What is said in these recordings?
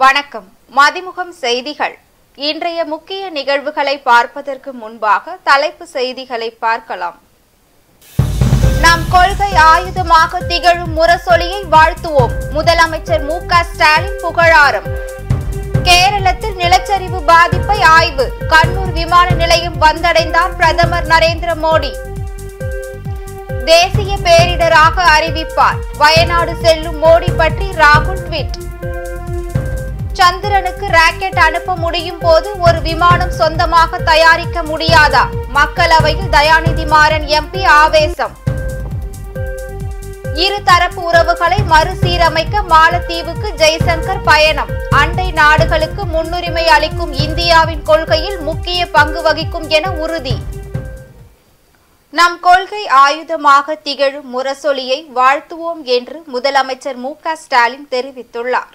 வணக்கம். மதிமுகம் செய்திகள். இன்றைய முக்கிய நிகழ்வுகளை பார்ப்பதற்கு முன்பாக தலைப்பு செய்திகளை பார்க்கலாம். நம் கொள்கை ஆயுதமாக திகழும் முரசொலியை வாழ்த்துவோம். முதலமைச்சர் மு.க. ஸ்டாலின் புகழாரம். கேரளத்தில் நிலச்சரிவு பாதிப்பை ஆய்வு. கண்ணூர் விமான நிலையம் வந்தடைந்தார் பிரதமர் நரேந்திர மோடி. தேசிய பேரிடராக அறிவிப்பார். வயநாடு செல்லும் மோடி பற்றி ராகுல் ட்வீட். சந்திரனுக்கு ராக்கெட் அனுப்ப முடியும் போது ஒரு விமானம் சொந்தமாக தயாரிக்க முடியாதா? மக்களவையில் தயாநிதி மாறன் எம்பி ஆவேசம். இருதரப்பு உறவுகளை மறுசீரமைக்க மாலத்தீவுக்கு ஜெய்சங்கர் பயணம். அண்டை நாடுகளுக்கு முன்னுரிமை அளிக்கும் இந்தியாவின் கொள்கையில் முக்கிய பங்கு வகிக்கும் என உறுதி. நம் கொள்கை ஆயுதமாக திகழும் முரசொலியை வாழ்த்துவோம் என்று முதலமைச்சர் மு.க. ஸ்டாலின் தெரிவித்துள்ளார்.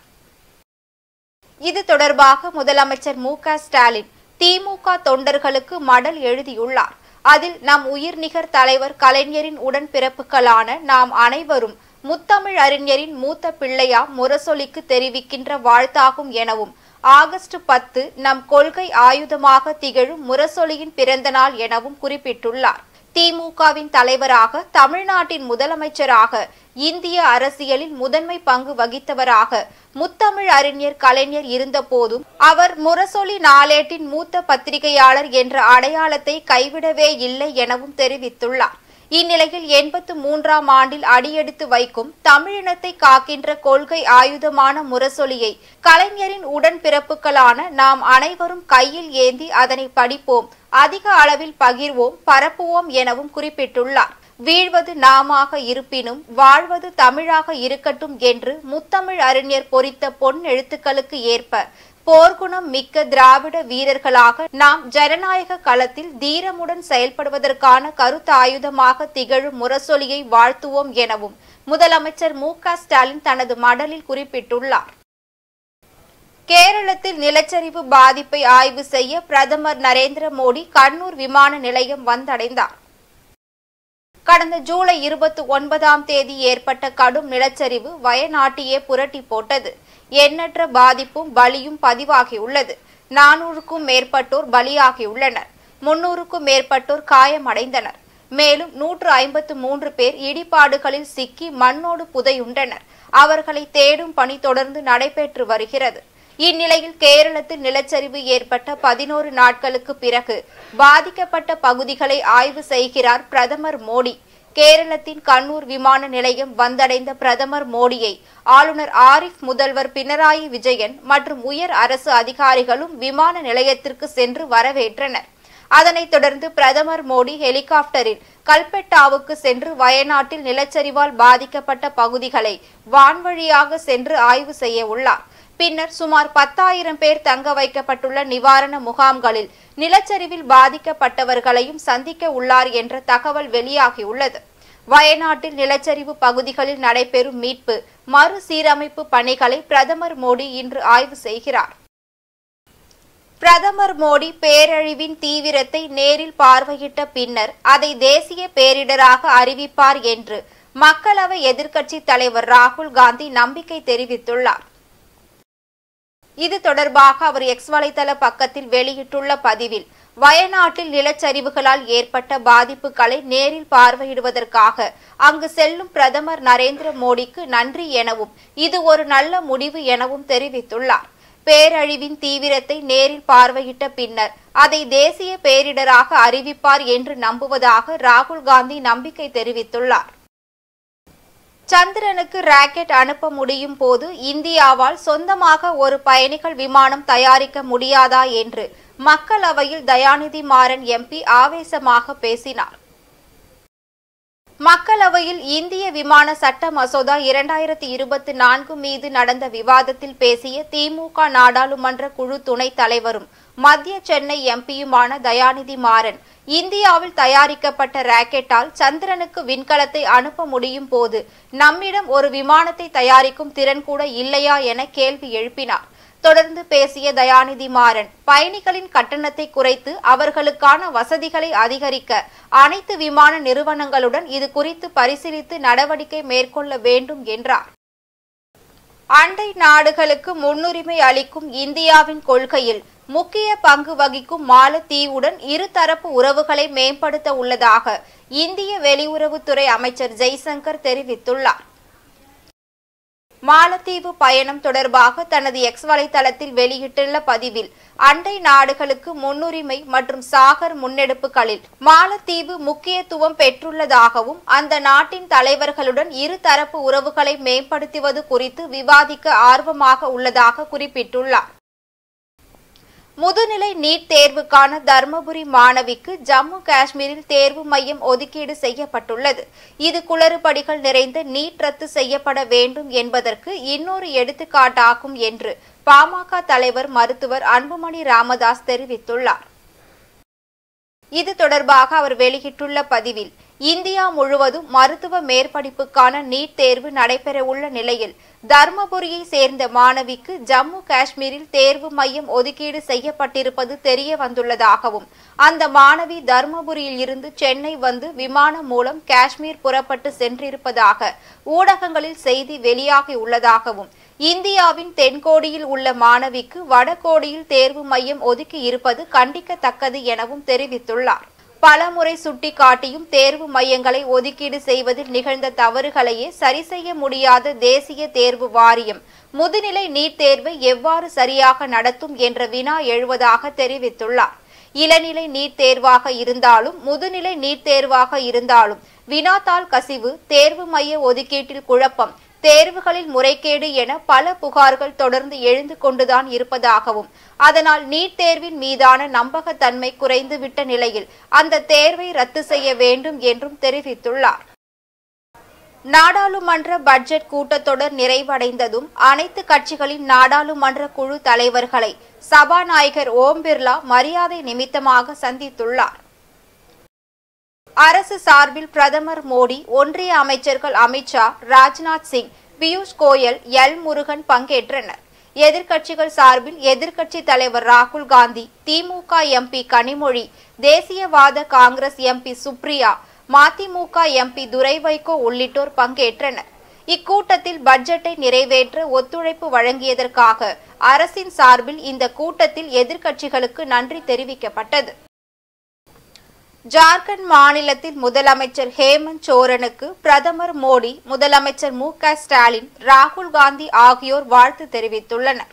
இது தொடர்பாக முதலமைச்சர் மு.க. ஸ்டாலின் திமுக தொண்டர்களுக்கு மடல் எழுதியுள்ளார். அதில் நம் உயிர்நிகர் தலைவர் கலைஞரின் உடன்பிறப்புகளான நாம் அனைவரும் முத்தமிழ் அறிஞரின் மூத்த பிள்ளையாம் முரசொலிக்கு தெரிவிக்கின்ற வாழ்த்தாகும் எனவும், ஆகஸ்ட் 10 நம் கொள்கை ஆயுதமாக திகழும் முரசொலியின் பிறந்த நாள் எனவும் குறிப்பிட்டுள்ளார். திமுகவின் தலைவராக, தமிழ்நாட்டின் முதலமைச்சராக, இந்திய அரசியலில் முதன்மை பங்கு வகித்தவராக முத்தமிழ் அறிஞர் கலைஞர் இருந்த போதும் அவர் முரசொலி நாளேட்டின் மூத்த பத்திரிகையாளர் என்ற அடையாளத்தை கைவிடவே இல்லை எனவும் தெரிவித்துள்ளார். இந்நிலையில் 83ஆம் ஆண்டில் அடியெடுத்து வைக்கும் தமிழினத்தை காக்கின்ற கொள்கை ஆயுதமான முரசொலியை கலைஞரின் உடன்பிறப்புகளான நாம் அனைவரும் கையில் ஏந்தி அதனை படிப்போம், அதிக அளவில் பகிர்வோம், பரப்புவோம் எனவும் குறிப்பிட்டுள்ளார். வீழ்வது நாமாக இருப்பினும் வாழ்வது தமிழாக இருக்கட்டும் என்று முத்தமிழ் அறிஞர் பொறித்த பொன் எழுத்துக்களுக்கு ஏற்ப போர்க்குணம் மிக்க திராவிட வீரர்களாக நாம் ஜனநாயக களத்தில் தீரமுடன் செயல்படுவதற்கான கருத்தாயுதமாக திகழும் முரசொலியை வாழ்த்துவோம் எனவும் முதலமைச்சர் மு.க. ஸ்டாலின் தனது மடலில் குறிப்பிட்டுள்ளார். கேரளத்தில் நிலச்சரிவு பாதிப்பை ஆய்வு செய்ய பிரதமர் நரேந்திர மோடி கண்ணூர் விமான நிலையம் வந்தடைந்தார். கடந்த ஜூலை 29ஆம் தேதி ஏற்பட்ட கடும் நிலச்சரிவு வயநாட்டையே புரட்டி போட்டது. எண்ணற்ற பாதிப்பும் பலியும் பதிவாகியுள்ளது. 400க்கும் மேற்பட்டோர் பலியாகியுள்ளனர். 300க்கும் மேற்பட்டோர் காயமடைந்தனர். மேலும் 153 பேர் இடிபாடுகளில் சிக்கி மண்ணோடு புதையுண்டனர். அவர்களை தேடும் பணி தொடர்ந்து நடைபெற்று வருகிறது. இந்நிலையில் கேரளத்தில் நிலச்சரிவு ஏற்பட்ட 11 நாட்களுக்கு பிறகு பாதிக்கப்பட்ட பகுதிகளை ஆய்வு செய்கிறார் பிரதமர் மோடி. கேரளத்தின் கண்ணூர் விமான நிலையம் வந்தடைந்த பிரதமர் மோடியை ஆளுநர் ஆரிஃப், முதல்வர் பினராயி விஜயன் மற்றும் உயர் அரசு அதிகாரிகளும் விமான நிலையத்திற்கு சென்று வரவேற்றனர். அதனைத் தொடர்ந்து பிரதமர் மோடி ஹெலிகாப்டரில் கல்பெட்டாவுக்கு சென்று வயநாட்டில் நிலச்சரிவால் பாதிக்கப்பட்ட பகுதிகளை வான்வழியாக சென்று ஆய்வு செய்ய உள்ளார். பின்னர் சுமார் 10,000 பேர் தங்க வைக்கப்பட்டுள்ள நிவாரண முகாம்களில் நிலச்சரிவில் பாதிக்கப்பட்டவர்களையும் சந்திக்க உள்ளார் என்ற தகவல் வெளியாகியுள்ளது. வயநாட்டில் நிலச்சரிவு பகுதிகளில் நடைபெறும் மீட்பு, மறுசீரமைப்பு பணிகளை பிரதமர் மோடி இன்று ஆய்வு செய்கிறார். பிரதமர் மோடி பேரழிவின் தீவிரத்தை நேரில் பார்வையிட்ட பின்னர் அதை தேசிய பேரிடராக அறிவிப்பார் என்று மக்களவை எதிர்க்கட்சி தலைவர் ராகுல் காந்தி நம்பிக்கை தெரிவித்துள்ளார். இது தொடர்பாக அவர் எக்ஸ் வலைதள பக்கத்தில் வெளியிட்டுள்ள பதிவில், வயநாட்டில் நிலச்சரிவுகளால் ஏற்பட்ட பாதிப்புகளை நேரில் பார்வையிடுவதற்காக அங்கு செல்லும் பிரதமர் நரேந்திர மோடிக்கு நன்றி எனவும், இது ஒரு நல்ல முடிவு எனவும் தெரிவித்துள்ளார். பேரழிவின் தீவிரத்தை நேரில் பார்வையிட்ட பின்னர் அதை தேசிய பேரிடராக அறிவிப்பார் என்று நம்புவதாக ராகுல் காந்தி நம்பிக்கை தெரிவித்துள்ளார். சந்திரனுக்கு ராக்கெட் அனுப்ப முடியும் போது இந்தியாவால் சொந்தமாக ஒரு பயணிகள் விமானம் தயாரிக்க முடியாதா என்று மக்களவையில் தயாநிதி மாறன் எம்பி ஆவேசமாக பேசினார். மக்களவையில் இந்திய விமான சட்ட மசோதா 2024 மீது நடந்த விவாதத்தில் பேசிய திமுக நாடாளுமன்ற குழு துணைத் தலைவரும் மத்திய சென்னை எம்பியுமான தயாநிதி மாறன், இந்தியாவில் தயாரிக்கப்பட்ட ராக்கெட்டால் சந்திரனுக்கு விண்கலத்தை அனுப்ப முடியும் போது நம்மிடம் ஒரு விமானத்தை தயாரிக்கும் திறன் கூட இல்லையா என கேள்வி எழுப்பினார். தொடர்ந்து பேசிய தயாநிதி மாறன், பயணிகளின் கட்டணத்தை குறைத்து அவர்களுக்கான வசதிகளை அதிகரிக்க அனைத்து விமான நிறுவனங்களுடன் இது குறித்து பரிசீலித்து நடவடிக்கை மேற்கொள்ள வேண்டும் என்றார். அண்டை நாடுகளுக்கு முன்னுரிமை அளிக்கும் இந்தியாவின் கொள்கையில் முக்கிய பங்கு வகிக்கும் மாலத்தீவுடன் இருதரப்பு உறவுகளை மேம்படுத்த உள்ளதாக இந்திய வெளியுறவுத்துறை அமைச்சர் ஜெய்சங்கர் தெரிவித்துள்ளார். மாலத்தீவு பயணம் தொடர்பாக தனது எக்ஸ் வலைதளத்தில் வெளியிட்டுள்ள பதிவில், அண்டை நாடுகளுக்கு முன்னுரிமை மற்றும் சாகர் முன்னெடுப்புகளில் மாலத்தீவு முக்கியத்துவம் பெற்றுள்ளதாகவும் அந்த நாட்டின் தலைவர்களுடன் இருதரப்பு உறவுகளை மேம்படுத்துவது குறித்து விவாதிக்க ஆர்வமாக உள்ளதாக குறிப்பிட்டுள்ளார். முதுநிலை நீட் தேர்வுக்கான தர்மபுரி மாணவிக்கு ஜம்மு காஷ்மீரில் தேர்வு மையம் ஒதுக்கீடு செய்யப்பட்டுள்ளது. இது குளறுபடிகள் நிறைந்த நீட் ரத்து செய்யப்பட வேண்டும் என்பதற்கு இன்னொரு எடுத்துக்காட்டாகும் என்று பாமக தலைவர் மருத்துவர் அன்புமணி ராமதாஸ் தெரிவித்துள்ளார். இது தொடர்பாக அவர் வெளியிட்டுள்ள பதிவில், இந்தியா முழுவதும் மருத்துவ மேற்படிப்புக்கான நீட் தேர்வு நடைபெறவுள்ள நிலையில் தர்மபுரியை சேர்ந்த மாணவிக்கு ஜம்மு காஷ்மீரில் தேர்வு மையம் ஒதுக்கீடு செய்யப்பட்டிருப்பது தெரிய வந்துள்ளதாகவும், அந்த மாணவி தர்மபுரியில் இருந்து சென்னை வந்து விமானம் மூலம் காஷ்மீர் புறப்பட்டு சென்றிருப்பதாக ஊடகங்களில் செய்தி வெளியாகியுள்ளதாகவும், இந்தியாவின் தென்கோடியில் உள்ள மாணவிக்கு வடகோடியில் தேர்வு மையம் ஒதுக்கி இருப்பது கண்டிக்கத்தக்கது எனவும் தெரிவித்துள்ளார். பலமுறை சுட்டிக்காட்டியும் தேர்வு மையங்களை ஒதுக்கீடு செய்வதில் நிகழ்ந்த தவறுகளையே சரி செய்ய முடியாத தேசிய தேர்வு வாரியம் முதுநிலை நீட் தேர்வை எவ்வாறு சரியாக நடத்தும் என்ற வினா எழுவதாக தெரிவித்துள்ளார். இளநிலை நீட் தேர்வாக இருந்தாலும் முதுநிலை நீட் தேர்வாக இருந்தாலும் வினாத்தாள் கசிவு, தேர்வு மைய ஒதுக்கீட்டில் குழப்பம், தேர்வுகளில் முறைகேடு என பல புகார்கள் தொடர்ந்து எழுந்து கொண்டுதான் இருப்பதாகவும், அதனால் நீட் தேர்வின் மீதான நம்பகத்தன்மை குறைந்துவிட்ட நிலையில் அந்த தேர்வை ரத்து செய்ய வேண்டும் என்றும் தெரிவித்துள்ளார். நாடாளுமன்ற பட்ஜெட் கூட்டத்தொடர் நிறைவடைந்ததும் அனைத்து கட்சிகளின் நாடாளுமன்ற குழு தலைவர்களை சபாநாயகர் ஓம் பிர்லா மரியாதை நிமித்தமாக சந்தித்துள்ளார். அரசு சார்பில் பிரதமர் மோடி, ஒன்றிய அமைச்சர்கள் அமித்ஷா, ராஜ்நாத் சிங், பியூஷ் கோயல், எல் முருகன் பங்கேற்றனர். எதிர்க்கட்சிகள் சார்பில் எதிர்க்கட்சி தலைவர் ராகுல் காந்தி, திமுக எம்பி கனிமொழி, தேசியவாத காங்கிரஸ் எம்பி சுப்ரியா, மதிமுக எம்பி துரை வைகோ உள்ளிட்டோர் பங்கேற்றனர். இக்கூட்டத்தில் பட்ஜெட்டை நிறைவேற்ற ஒத்துழைப்பு வழங்கியதற்காக அரசின் சார்பில் இந்த கூட்டத்தில் எதிர்க்கட்சிகளுக்கு நன்றி தெரிவிக்கப்பட்டது. ஜார்க்கண்ட் மாநிலத்தில் முதலமைச்சர் ஹேமந்த் சோரனுக்கு பிரதமர் மோடி, முதலமைச்சர் மு.க. ஸ்டாலின், ராகுல் காந்தி ஆகியோர் வாழ்த்து தெரிவித்துள்ளனர்.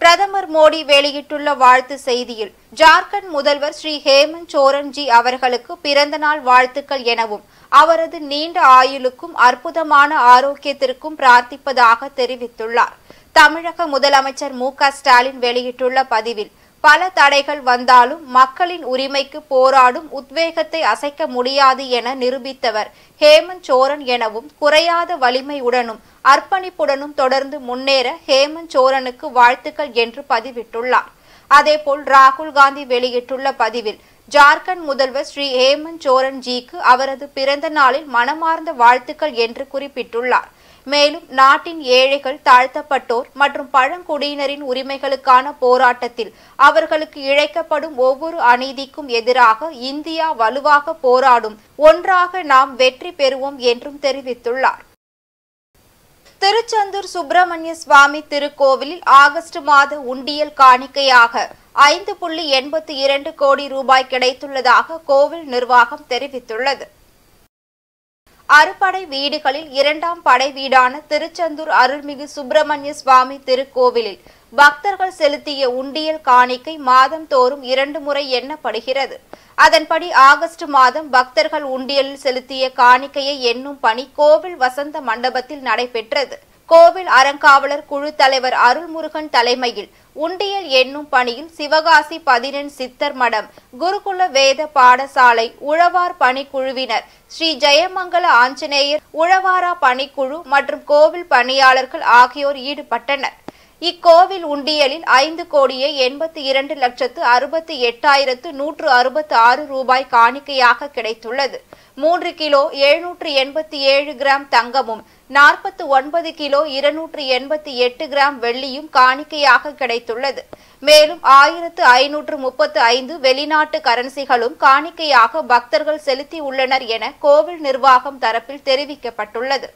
பிரதமர் மோடி வெளியிட்டுள்ள வாழ்த்து செய்தியில், ஜார்க்கண்ட் முதல்வர் ஸ்ரீ ஹேமந்த் சோரன்ஜி அவர்களுக்கு பிறந்தநாள் வாழ்த்துக்கள் எனவும் அவரது நீண்ட ஆயுளுக்கும் அற்புதமான ஆரோக்கியத்திற்கும் பிரார்த்திப்பதாக தெரிவித்துள்ளார். தமிழக முதலமைச்சர் மு.க. ஸ்டாலின் வெளியிட்டுள்ள பதிவில், பல தடைகள் வந்தாலும் மக்களின் உரிமைக்கு போராடும் உத்வேகத்தை அசைக்க முடியாது என நிரூபித்தவர் ஹேமந்த் சோரன் எனவும், குறையாத வலிமையுடனும் அர்ப்பணிப்புடனும் தொடர்ந்து முன்னேற ஹேமந்த் சோரனுக்கு வாழ்த்துக்கள் என்று பதிவிட்டுள்ளார். அதேபோல் ராகுல் காந்தி வெளியிட்டுள்ள பதிவில், ஜார்க்கண்ட் முதல்வர் ஸ்ரீ ஹேமந்த் சோரன்ஜிக்கு அவரது பிறந்த நாளில் மனமார்ந்த வாழ்த்துக்கள் என்று குறிப்பிட்டுள்ளார். மேலும் நாட்டின் ஏழைகள், தாழ்த்தப்பட்டோர் மற்றும் பழங்குடியினரின் உரிமைகளுக்கான போராட்டத்தில் அவர்களுக்கு இழைக்கப்படும் ஒவ்வொரு அநீதிக்கும் எதிராக இந்தியா வலுவாக போராடும், ஒன்றாக நாம் வெற்றி பெறுவோம் என்றும் தெரிவித்துள்ளார். திருச்செந்தூர் சுப்பிரமணிய சுவாமி திருக்கோவிலில் ஆகஸ்ட் மாத உண்டியல் காணிக்கையாக 5.82 கோடி ரூபாய் கிடைத்துள்ளதாக கோவில் நிர்வாகம் தெரிவித்துள்ளது. அறுபடை வீடுகளில் இரண்டாம் படை வீடான திருச்செந்தூர் அருள்மிகு சுப்பிரமணிய சுவாமி திருக்கோவிலில் பக்தர்கள் செலுத்திய உண்டியல் காணிக்கை மாதந்தோறும் 2 முறை எண்ணப்படுகிறது. அதன்படி ஆகஸ்ட் மாதம் பக்தர்கள் உண்டியலில் செலுத்திய காணிக்கையை எண்ணும் பணி கோவில் வசந்த மண்டபத்தில் நடைபெற்றது. கோவில் அறங்காவலர் குழு தலைவர் அருள்முருகன் தலைமையில் உண்டியல் எண்ணும் பணியில் சிவகாசி 14 சித்தர் மடம், குருகுல வேத பாடசாலை, உழவார் பணிக்குழுவினர், ஸ்ரீ ஜெயமங்கல ஆஞ்சநேயர் உழவாரா பணிக்குழு மற்றும் கோவில் பணியாளர்கள் ஆகியோர் ஈடுபட்டனர். இக்கோவில் உண்டியலில் 5,82,68,166 ரூபாய் காணிக்கையாக கிடைத்துள்ளது. 3 கிலோ 787 கிராம் தங்கமும் 49 கிலோ 288 கிராம் வெள்ளியும் காணிக்கையாக கிடைத்துள்ளது. மேலும் 1535 வெளிநாட்டு கரன்சிகளும் காணிக்கையாக பக்தர்கள் செலுத்தியுள்ளனர் என கோவில் நிர்வாகம் தரப்பில் தெரிவிக்கப்பட்டுள்ளது.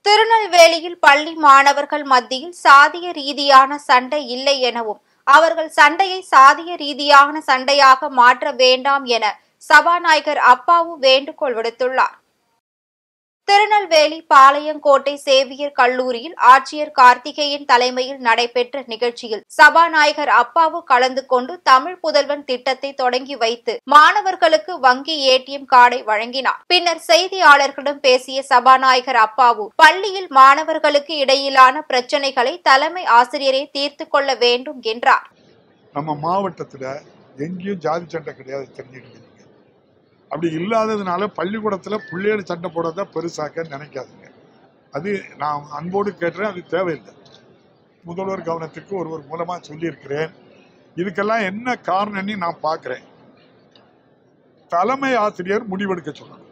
திருநெல்வேலியில் பள்ளி மாணவர்கள் மத்தியில் சாதிய ரீதியான சண்டை இல்லை எனவும் அவர்கள் சண்டையை சாதிய ரீதியான சண்டையாக மாற்ற வேண்டாம் என சபாநாயகர் அப்பாவு வேண்டுகோள் விடுத்துள்ளார். திருநெல்வேலி பாளையங்கோட்டை சேவியர் கல்லூரியில் ஆட்சியர் கார்த்திகேயன் தலைமையில் நடைபெற்ற நிகழ்ச்சியில் சபாநாயகர் அப்பாவு கலந்து கொண்டு தமிழ் புதல்வன் திட்டத்தை தொடங்கி வைத்து மாணவர்களுக்கு வங்கி ஏடிஎம் கார்டை வழங்கினார். பின்னர் செய்தியாளர்களிடம் பேசிய சபாநாயகர் அப்பாவு பள்ளியில் மாணவர்களுக்கு இடையிலான பிரச்சினைகளை தலைமை ஆசிரியரே தீர்த்து கொள்ள வேண்டும் என்றார். நம்ம மாவட்டத்தில் எங்கேயும் ஜாதி சண்டை கிடையாது, தெரிஞ்சுக்கிட்டு அப்படி இல்லாததுனால பள்ளிக்கூடத்தில் பிள்ளைகள் சண்டை போடுறத பெருசாக்க நினைக்காதுங்க. அது நான் அன்போடு கேட்டுறேன், அது தேவையில்லை. முதல்வர் கவனத்துக்கு ஒருவர் மூலமாக சொல்லியிருக்கிறேன். இதுக்கெல்லாம் என்ன காரணம்னு நான் பார்க்குறேன். தலைமை ஆசிரியர் முடிவெடுக்க சொல்லணும்.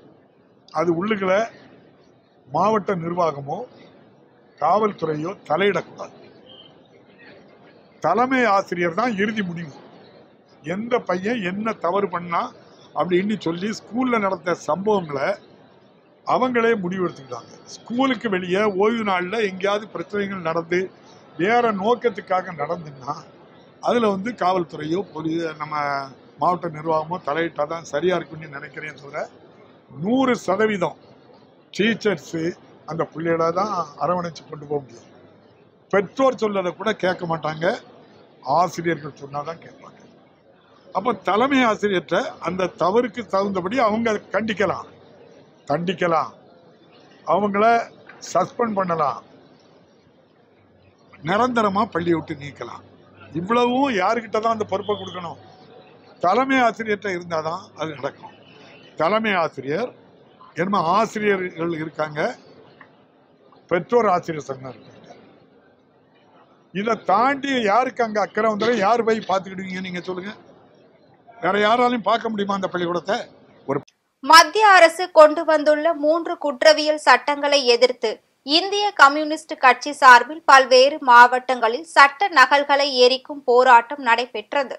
அது உள்ளுக்குள்ள மாவட்ட நிர்வாகமோ காவல்துறையோ தலையிடக்கூடாது. தலைமை ஆசிரியர் தான் இறுதி முடிவு. எந்த பையன் என்ன தவறு பண்ணா அப்படின்னு சொல்லி ஸ்கூல்ல நடந்த சம்பவங்களை அவங்களே முடிவெடுத்துக்கிட்டாங்க. ஸ்கூலுக்கு வெளியே ஓய்வு நாளில் எங்கேயாவது பிரச்சனைகள் நடந்து வேற நோக்கத்துக்காக நடந்துன்னா அதில் காவல்துறையோ நம்ம மாவட்ட நிர்வாகமோ தலையிட்டால் தான் சரியா இருக்குன்னு நினைக்கிறேன். தவிர 100% டீச்சர்ஸு அந்த பிள்ளைகளை தான் அரவணைச்சு கொண்டு போக முடியும். பெற்றோர் சொல்லதை கூட கேட்க மாட்டாங்க, ஆசிரியர்கள் சொன்னாதான் கேட்பாங்க. அப்ப தலைமை ஆசிரியர்கிட்ட அந்த தவறுக்கு தகுந்தபடி அவங்க கண்டிக்கலாம், அவங்கள சஸ்பெண்ட் பண்ணலாம், நிரந்தரமா பள்ளியை விட்டு நீக்கலாம். இவ்வளவும் யாருக்கிட்ட தான் அந்த பொறுப்பை கொடுக்கணும்? தலைமை ஆசிரியர்கிட்ட இருந்தாதான் அது நடக்கும். தலைமை ஆசிரியர் என்ன, ஆசிரியர்கள் இருக்காங்க, பெற்றோர் ஆசிரியர் சங்கம் இருக்காங்க. இதை தாண்டி யாருக்கு அங்க அக்கறை வந்தாலும் யார் போய் பார்த்துக்கிடுவீங்க? நீங்க சொல்லுங்க. வேற யாராலையும் பார்க்க முடியுமா அந்த பள்ளிக்கூடத்தை? மத்திய அரசு கொண்டு வந்துள்ள 3 குற்றவியல் சட்டங்களை எதிர்த்து இந்திய கம்யூனிஸ்ட் கட்சி சார்பில் பல்வேறு மாவட்டங்களில் சட்ட நகல்களை எரிக்கும் போராட்டம் நடைபெற்றது.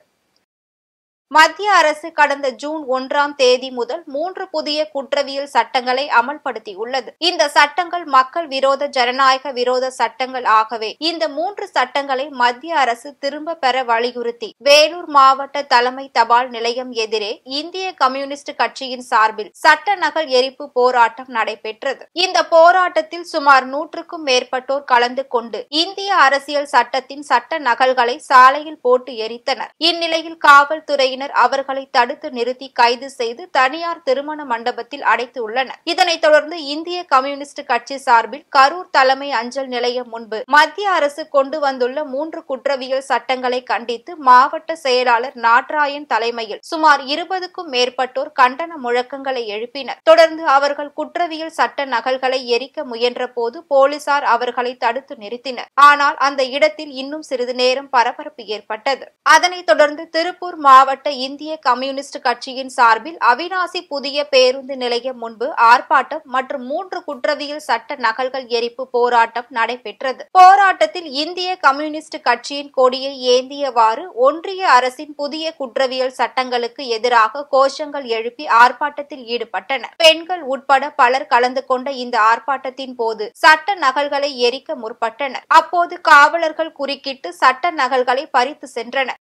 மத்திய அரசு கடந்த ஜூன் 1ஆம் தேதி முதல் 3 புதிய குற்றவியல் சட்டங்களை அமல்படுத்தியுள்ளது. இந்த சட்டங்கள் மக்கள் விரோத ஜனநாயக விரோத சட்டங்கள் ஆகவே இந்த 3 சட்டங்களை மத்திய அரசு திரும்ப பெற வலியுறுத்தி வேலூர் மாவட்ட தலைமை தபால் நிலையம் எதிரே இந்திய கம்யூனிஸ்ட் கட்சியின் சார்பில் சட்ட நகல் எரிப்பு போராட்டம் நடைபெற்றது. இந்த போராட்டத்தில் சுமார் 100க்கும் மேற்பட்டோர் கலந்து கொண்டு இந்திய அரசியல் சட்டத்தின் சட்ட நகல்களை சாலையில் போட்டு எரித்தனர். இந்நிலையில் காவல்துறையினர் அவர்களை தடுத்து நிறுத்தி கைது செய்து தனியார் திருமண மண்டபத்தில் அடைத்துள்ளனர். இதனைத் தொடர்ந்து இந்திய கம்யூனிஸ்ட் கட்சி சார்பில் கரூர் தலைமை அஞ்சல் நிலையம் முன்பு மத்திய அரசு கொண்டு வந்துள்ள 3 குற்றவியல் சட்டங்களை கண்டித்து மாவட்ட செயலாளர் நாட்ராயன் தலைமையில் சுமார் 20க்கும் மேற்பட்டோர் கண்டன முழக்கங்களை எழுப்பினர். தொடர்ந்து அவர்கள் குற்றவியல் சட்ட நகல்களை எரிக்க முயன்ற போது போலீசார் அவர்களை தடுத்து நிறுத்தினர். ஆனால் அந்த இடத்தில் இன்னும் சிறிது நேரம் பரபரப்பு ஏற்பட்டது. அதனைத் தொடர்ந்து திருப்பூர் மாவட்ட இந்திய கம்யூனிஸ்ட் கட்சியின் சார்பில் அவிநாசி புதிய பேருந்து நிலையம் முன்பு ஆர்ப்பாட்டம் மற்றும் 3 குற்றவியல் சட்ட நகல்கள் எரிப்பு போராட்டம் நடைபெற்றது. போராட்டத்தில் இந்திய கம்யூனிஸ்ட் கட்சியின் கொடியை ஏந்தியவாறு ஒன்றிய அரசின் புதிய குற்றவியல் சட்டங்களுக்கு எதிராக கோஷங்கள் எழுப்பி ஆர்ப்பாட்டத்தில் ஈடுபட்டனர். பெண்கள் உட்பட பலர் கலந்து கொண்ட இந்த ஆர்ப்பாட்டத்தின் போது சட்ட நகல்களை எரிக்க முற்பட்டனர். அப்போது காவலர்கள் குறுக்கிட்டு சட்ட நகல்களை பறித்து சென்றனர்.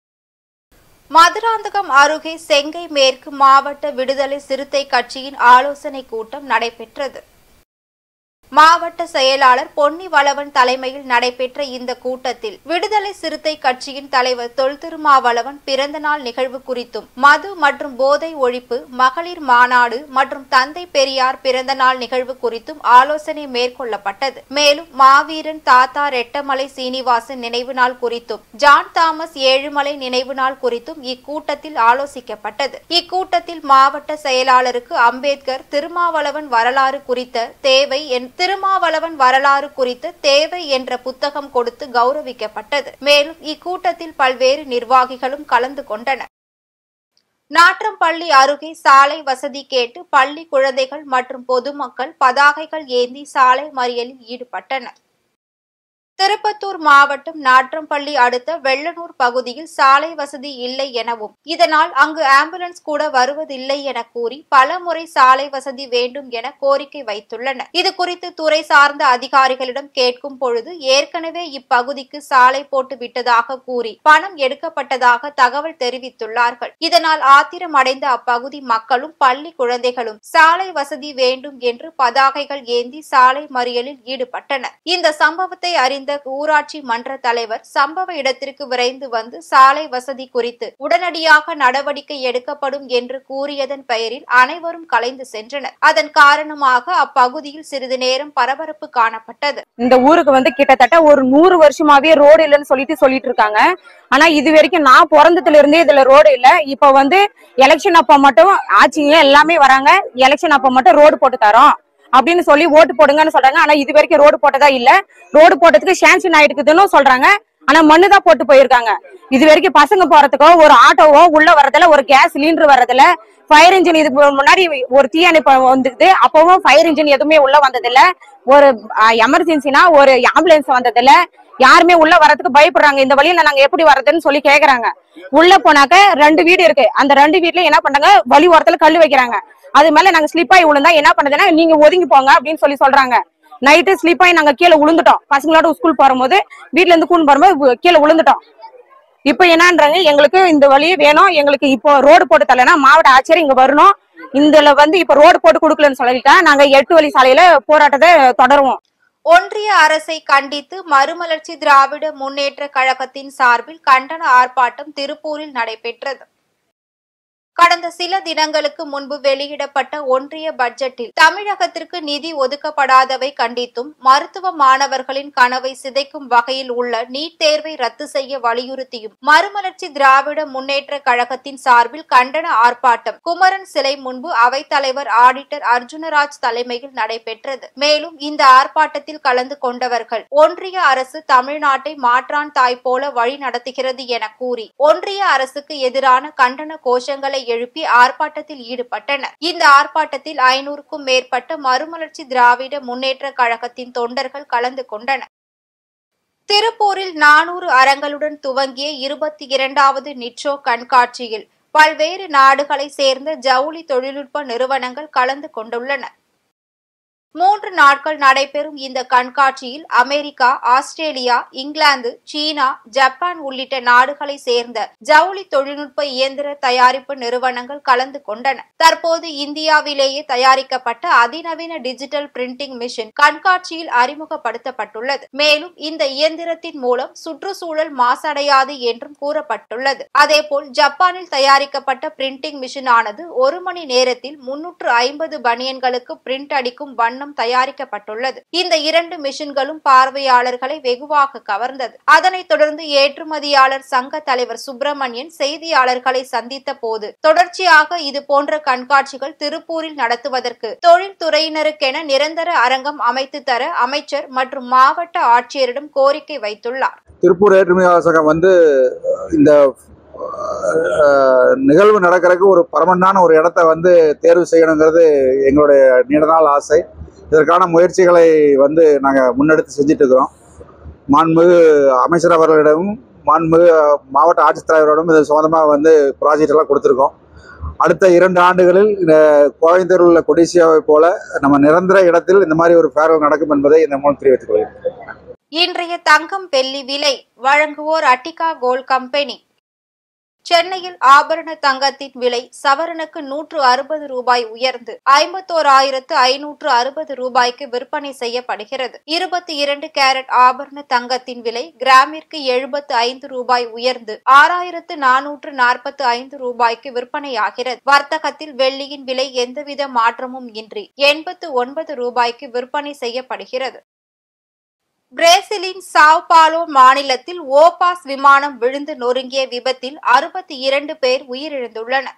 மதுராந்தகம் அருகே செங்கை மேற்கு மாவட்ட விடுதலை சிறுத்தை கட்சியின் ஆலோசனை கூட்டம் நடைபெற்றது. மாவட்ட செயலாளர் பொன்னி வளவன் தலைமையில் நடைபெற்ற இந்த கூட்டத்தில் விடுதலை சிறுத்தை கட்சியின் தலைவர் தொல் திருமாவளவன் பிறந்தநாள் நிகழ்வு குறித்தும் மது மற்றும் போதை ஒழிப்பு, மகளிர் மாநாடு மற்றும் தந்தை பெரியார் பிறந்தநாள் நிகழ்வு குறித்தும் ஆலோசனை மேற்கொள்ளப்பட்டது. மேலும் மாவீரன் தாத்தா ரெட்டமலை சீனிவாசன் நினைவு நாள் குறித்தும் ஜான் தாமஸ் ஏழுமலை நினைவு நாள் குறித்தும் இக்கூட்டத்தில் ஆலோசிக்கப்பட்டது. இக்கூட்டத்தில் மாவட்ட செயலாளருக்கு அம்பேத்கர் திருமாவளவன் வரலாறு குறித்த தேவை என்ற புத்தகம் கொடுத்து கௌரவிக்கப்பட்டது. மேலும் இக்கூட்டத்தில் பல்வேறு நிர்வாகிகளும் கலந்து கொண்டனர். நாற்றம்பள்ளி அருகே சாலை வசதி கேட்டு பள்ளி குழந்தைகள் மற்றும் பொதுமக்கள் பதாகைகள் ஏந்தி சாலை மறியலில் ஈடுபட்டனர். திருப்பத்தூர் மாவட்டம் நாற்றம்பள்ளி அடுத்த வெள்ளனூர் பகுதியில் சாலை வசதி இல்லை எனவும் இதனால் அங்கு ஆம்புலன்ஸ் கூட வருவதில்லை என கூறி பலமுறை சாலை வசதி வேண்டும் என கோரிக்கை வைத்துள்ளனர். இதுகுறித்து துறை சார்ந்த அதிகாரிகளிடம் கேட்கும் பொழுது ஏற்கனவே இப்பகுதிக்கு சாலை போட்டு விட்டதாக கூறி பணம் எடுக்கப்பட்டதாக தகவல் தெரிவித்துள்ளார்கள். இதனால் ஆத்திரம் அடைந்த அப்பகுதி மக்களும் பள்ளி குழந்தைகளும் சாலை வசதி வேண்டும் என்று பதாகைகள் ஏந்தி சாலை மறியலில் ஈடுபட்டனர். இந்த சம்பவத்தை அறிந்த ஊராட்சி மன்ற தலைவர் சம்பவ இடத்திற்கு விரைந்து வந்து சாலை வசதி குறித்து உடனடியாக நடவடிக்கை எடுக்கப்படும் என்று கூறியதன் பெயரில் அனைவரும் கலைந்து சென்றனர். அதன் காரணமாக அப்பகுதியில் சிறிது நேரம் பரபரப்பு காணப்பட்டது. இந்த ஊருக்கு வந்து கிட்டத்தட்ட ஒரு 100 வருஷமாவே ரோடு இல்லைன்னு சொல்லிட்டு இருக்காங்க. ஆனா இது வரைக்கும் நான் பிறந்ததுல இருந்தே இதுல ரோடு இல்ல. இப்ப வந்து எலெக்ஷன் அப்ப மட்டும் ஆட்சிங்க எல்லாமே வராங்க, எலெக்ஷன் அப்ப மட்டும் ரோடு போட்டு தரோம் அப்படின்னு சொல்லி ஓட்டு போடுங்கன்னு சொல்றாங்க. ஆனா இது வரைக்கும் ரோடு போட்டதா இல்ல. ரோடு போட்டதுக்கு சாங்ஷன் ஆயிடுக்குதுன்னு சொல்றாங்க. ஆனா மண்ணு தான் போட்டு போயிருக்காங்க. இது வரைக்கும் பசங்க போறதுக்கோ ஒரு ஆட்டோவோ உள்ள வர்றதுல, ஒரு கேஸ் சிலிண்டர் வர்றதுல, ஃபயர் இன்ஜின் இதுக்கு முன்னாடி ஒரு தீயணைப்பு வந்துக்குது, அப்பவும் ஃபயர் இன்ஜின் எதுவுமே உள்ள வந்ததில்ல. ஒரு எமர்ஜென்சினா ஒரு ஆம்புலன்ஸ் வந்ததில்ல. யாருமே உள்ள வர்றதுக்கு பயப்படுறாங்க. இந்த வழியில நாங்க எப்படி வர்றதுன்னு சொல்லி கேக்குறாங்க. உள்ள போனாக்க 2 வீடு இருக்கு. அந்த 2 வீட்டுல என்ன பண்றாங்க, வழி ஓரத்துல கல்லு வைக்கிறாங்க. அது மேல நாங்க ஸ்லிப் ஆகி விழுந்தா என்ன பண்ணுதுன்னா, நீங்க ஒதுங்கி போங்க அப்படின்னு சொல்றாங்க. நைட்டு ஸ்லிப் ஆகி நாங்க கீழே விழுந்துட்டோம். பசங்களோட ஸ்கூல் போகும்போது வீட்டுல இருந்து கூண்டு போகும்போது கீழே விழுந்துட்டோம். இப்ப என்னன்றாங்க, எங்களுக்கு இந்த வழியே வேணும், எங்களுக்கு இப்போ ரோடு போட்டு தரலன்னா மாவட்ட ஆட்சியர் இங்க வரணும், இதுல வந்து இப்ப ரோடு போட்டு கொடுக்கலன்னு சொல்லிட்டா நாங்க 8 வழி சாலையில போராட்டத்தை தொடருவோம். ஒன்றிய அரசை கண்டித்து மறுமலர்ச்சி திராவிட முன்னேற்ற கழகத்தின் சார்பில் கண்டன ஆர்ப்பாட்டம் திருப்பூரில் நடைபெற்றது. கடந்த சில தினங்களுக்கு முன்பு வெளியிடப்பட்ட ஒன்றிய பட்ஜெட்டில் தமிழகத்திற்கு நிதி ஒதுக்கப்படாதவை கண்டித்தும் மருத்துவ மாணவர்களின் கனவை சிதைக்கும் வகையில் உள்ள நீட் தேர்வை ரத்து செய்ய வலியுறுத்தியும் மறுமலர்ச்சி திராவிட முன்னேற்ற கழகத்தின் சார்பில் கண்டன ஆர்ப்பாட்டம் குமரன் சிலை முன்பு அவைத்தலைவர் ஆடிட்டர் அர்ஜுனராஜ் தலைமையில் நடைபெற்றது. மேலும் இந்த ஆர்ப்பாட்டத்தில் கலந்து கொண்டவர்கள் ஒன்றிய அரசு தமிழ்நாட்டை மாற்றான் தாய் போல வழி நடத்துகிறது என கூறி ஒன்றிய அரசுக்கு எதிரான கண்டன கோஷங்களை எழுப்பி ஆர்ப்பாட்டத்தில் ஈடுபட்டனர். இந்த ஆர்ப்பாட்டத்தில் 500க்கும் மேற்பட்ட மறுமலர்ச்சி திராவிட முன்னேற்ற கழகத்தின் தொண்டர்கள் கலந்து கொண்டனர். திருப்பூரில் 400 அரங்களுடன் துவங்கிய 22வது நிட்சோ கண்காட்சியில் பல்வேறு நாடுகளை சேர்ந்த ஜவுளி தொழில்நுட்ப நிறுவனங்கள் கலந்து கொண்டுள்ளன. 3 நாட்கள் நடைபெறும் இந்த கண்காட்சியில் அமெரிக்கா, ஆஸ்திரேலியா, இங்கிலாந்து, சீனா, ஜப்பான் உள்ளிட்ட நாடுகளை சேர்ந்த ஜவுளி தொழில்நுட்ப இயந்திர தயாரிப்பு நிறுவனங்கள் கலந்து கொண்டன. தற்போது இந்தியாவிலேயே தயாரிக்கப்பட்ட அதிநவீன டிஜிட்டல் பிரிண்டிங் மிஷின் கண்காட்சியில் அறிமுகப்படுத்தப்பட்டுள்ளது. மேலும் இந்த இயந்திரத்தின் மூலம் சுற்றுச்சூழல் மாசடையாது என்றும் கூறப்பட்டுள்ளது. அதேபோல் ஜப்பானில் தயாரிக்கப்பட்ட பிரிண்டிங் மிஷின் ஆனது 1 மணி நேரத்தில் 350 பனியன்களுக்கு பிரிண்ட் அடிக்கும் வண்ணம் தயாரிக்கப்பட்டுள்ளது. இந்த 2 மிஷின்களும் பார்வையாளர்களை வெகுவாக கவர்ந்தது. அதனைத் தொடர்ந்து ஏற்றுமதியாளர் சங்க தலைவர் சுப்பிரமணியன் செய்தியாளர்களை சந்தித்த போது தொடர்ச்சியாக இது போன்ற கண்காட்சிகள் திருப்பூரில் நடத்துவதற்கு தொழில்துறையினருக்கென நிரந்தர அரங்கம் அமைத்து தர அமைச்சர் மற்றும் மாவட்ட ஆட்சியரிடம் கோரிக்கை வைத்துள்ளார். திருப்பூர் ஏற்றுமதி சங்கம் இந்த நிகழ்வு நடக்கிறதுக்கு ஒரு பர்மனண்டான ஒரு இடத்த தேர்வு செய்யணுங்கிறது எங்களுடைய நீண்ட நாள் ஆசை. இதற்கான முயற்சிகளை நாங்கள் முன்னெடுத்து செஞ்சுட்டு இருக்கிறோம். மாண்புமிகு அமைச்சர் அவர்களிடமும் மாண்புமிகு மாவட்ட ஆட்சித்தலைவரிடம் இது சம்பந்தமாக ப்ராஜெக்ட் எல்லாம் கொடுத்துருக்கோம். அடுத்த 2 ஆண்டுகளில் கோயம்புத்தூரில் உள்ள கொடிசியாவை போல நம்ம நிரந்தர இடத்தில் இந்த மாதிரி ஒரு ஃபேர்வெல் நடக்கும் என்பதை இந்த மூலம் தெரிவித்துக் கொள்கிறேன். இன்றைய தங்கம் வெள்ளி விலை வழங்குவோர் அட்டிகா கோல்ட் கம்பெனி. சென்னையில் ஆபரண தங்கத்தின் விலை சவரனுக்கு 160 ரூபாய் உயர்ந்து 51,560 ரூபாய்க்கு விற்பனை செய்யப்படுகிறது. 22 கேரட் ஆபரண தங்கத்தின் விலை கிராமிற்கு 75 ரூபாய் உயர்ந்து 6,445 ரூபாய்க்கு விற்பனையாகிறது. வர்த்தகத்தில் வெள்ளியின் விலை எந்தவித மாற்றமும் இன்றி 89 ரூபாய்க்கு விற்பனை செய்யப்படுகிறது. பிரேசிலின் சாவ் பாலோ மாநிலத்தில் ஓபாஸ் விமானம் விழுந்து நொறுங்கிய விபத்தில் 62 பேர் உயிரிழந்துள்ளனர்.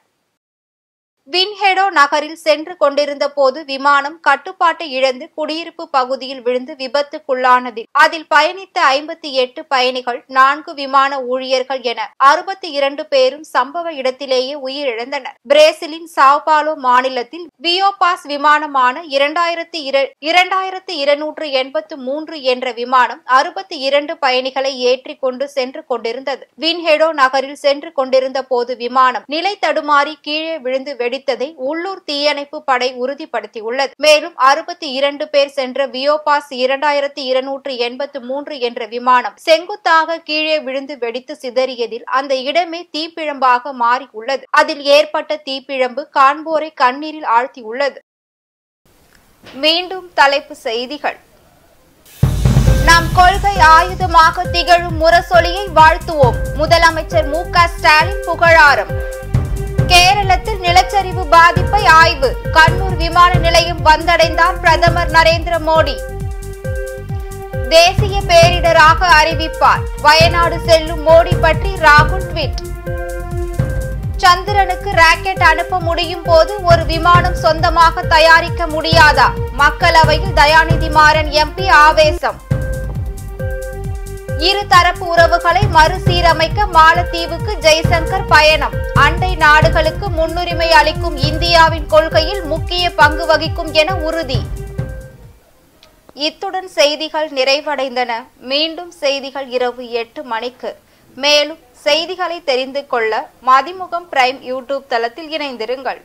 வின்ஹெடோ நகரில் சென்று கொண்டிருந்த போது விமானம் கட்டுப்பாட்டை இழந்து குடியிருப்பு பகுதியில் விழுந்து விபத்துக்குள்ளானது. அதில் பயணித்த 58 பயணிகள், 4 விமான ஊழியர்கள் என 62 பேரும் சம்பவ இடத்திலேயே உயிரிழந்தனர். பிரேசிலின் சாவ்பாலோ மாநிலத்தில் வியோபாஸ் விமானமான 2283 என்ற விமானம் 62 பயணிகளை ஏற்றிக் கொண்டு சென்று கொண்டிருந்தது. வின்ஹெடோ நகரில் சென்று கொண்டிருந்த போது விமானம் நிலை தடுமாறி கீழே விழுந்து வெடித்ததை உள்ளூர் தீயணைப்பு படை உறுதிப்படுத்தியுள்ளது. மேலும் 62 பேர் சென்ற வியோபாஸ் 2283 என்ற விமானம் செங்குத்தாக கீழே விழுந்து வெடித்து சிதறியதில் அந்த இடமே தீப்பிழம்பாக மாறியுள்ளது. அதில் ஏற்பட்ட தீப்பிழம்பு காண்போரை கண்ணீரில் ஆழ்த்தியுள்ளது. மீண்டும் தலைப்பு செய்திகள். நம் கொள்கை ஆயுதமாக திகழும் முரசொலியை வாழ்த்துவோம். முதலமைச்சர் மு.க. ஸ்டாலின் புகழாரம். கேரளத்தில் நிலச்சரிவு பாதிப்பை ஆய்வு. கண்ணூர் விமான நிலையம் வந்தடைந்தார் பிரதமர் நரேந்திர மோடி. தேசிய பேரிடராக அறிவிப்பார். வயநாடு செல்லும் மோடி பற்றி ராகுல் ட்வீட். சந்திரனுக்கு ராக்கெட் அனுப்ப முடியும் போது ஒரு விமானம் சொந்தமாக தயாரிக்க முடியாதா? மக்களவையில் தயாநிதி மாறன் எம்பி ஆவேசம். இருதரப்பு உறவுகளை மறுசீரமைக்க மாலத்தீவுக்கு ஜெய்சங்கர் பயணம். அண்டை நாடுகளுக்கு முன்னுரிமை அளிக்கும் இந்தியாவின் கொள்கையில் முக்கிய பங்கு வகிக்கும் என உறுதி. இத்துடன் செய்திகள் நிறைவடைந்தன. மீண்டும் செய்திகள் இரவு 8 மணிக்கு. மேலும் செய்திகளை தெரிந்து கொள்ள மதிமுகம் பிரைம் யூடியூப் தளத்தில் இணைந்திருங்கள்.